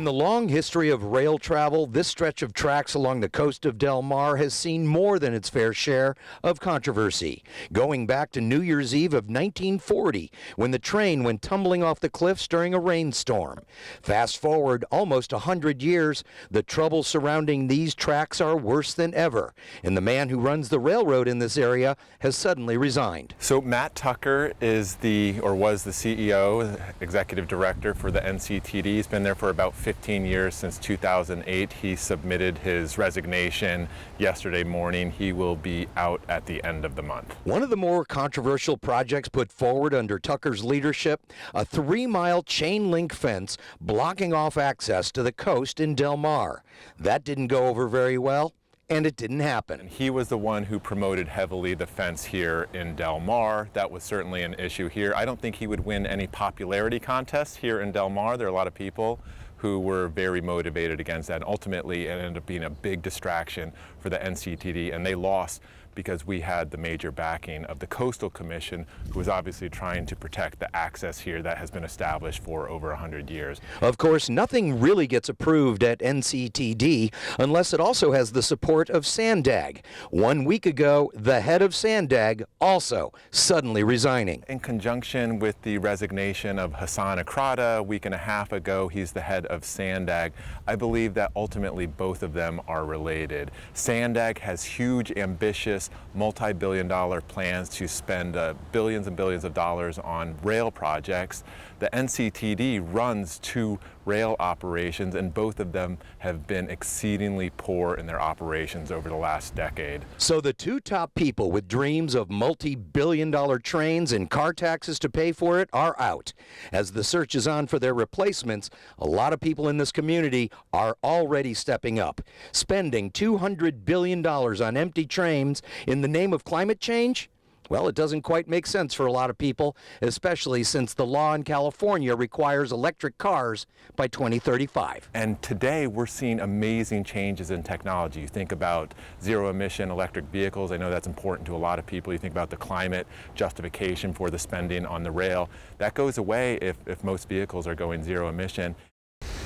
In the long history of rail travel, this stretch of tracks along the coast of Del Mar has seen more than its fair share of controversy. Going back to New Year's Eve of 1940, when the train went tumbling off the cliffs during a rainstorm. Fast forward almost 100 years, the troubles surrounding these tracks are worse than ever, and the man who runs the railroad in this area has suddenly resigned. So Matt Tucker was the CEO, executive director for the NCTD. He's been there for about 15 years, since 2008. He submitted his resignation yesterday morning. He will be out at the end of the month. One of the more controversial projects put forward under Tucker's leadership, a 3-mile chain link fence blocking off access to the coast in Del Mar. That didn't go over very well, and it didn't happen. And he was the one who promoted heavily the fence here in Del Mar. That was certainly an issue here. I don't think he would win any popularity contests here in Del Mar. There are a lot of people who were very motivated against that, and ultimately it ended up being a big distraction for the NCTD, and they lost because we had the major backing of the Coastal Commission, who was obviously trying to protect the access here that has been established for over 100 years. Of course, nothing really gets approved at NCTD unless it also has the support of SANDAG. 1 week ago, the head of SANDAG also suddenly resigning. In conjunction with the resignation of Hassan Akrada a week and a half ago, he's the head of SANDAG. I believe that ultimately both of them are related. SANDAG has huge, ambitious, multi-billion-dollar plans to spend billions and billions of dollars on rail projects. The NCTD runs 2 rail operations, and both of them have been exceedingly poor in their operations over the last decade. So the 2 top people with dreams of multi-billion-dollar trains and car taxes to pay for it are out. As the search is on for their replacements, a lot of people in this community are already stepping up, spending $200 billion on empty trains in the name of climate change. Well, it doesn't quite make sense for a lot of people, especially since the law in California requires electric cars by 2035. And today we're seeing amazing changes in technology. You think about zero-emission electric vehicles. I know that's important to a lot of people. You think about the climate justification for the spending on the rail. That goes away if most vehicles are going zero-emission.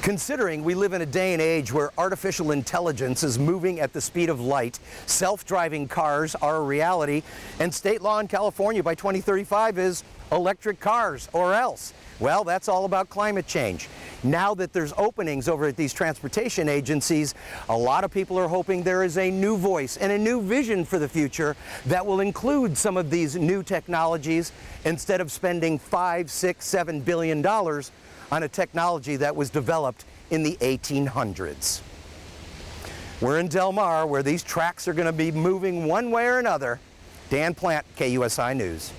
Considering we live in a day and age where artificial intelligence is moving at the speed of light, self-driving cars are a reality, and state law in California by 2035 is electric cars or else. Well, that's all about climate change. Now that there's openings over at these transportation agencies, a lot of people are hoping there is a new voice and a new vision for the future that will include some of these new technologies instead of spending $5, $6, $7 billion on a technology that was developed in the 1800s. We're in Del Mar, where these tracks are going to be moving one way or another. Dan Plant, KUSI News.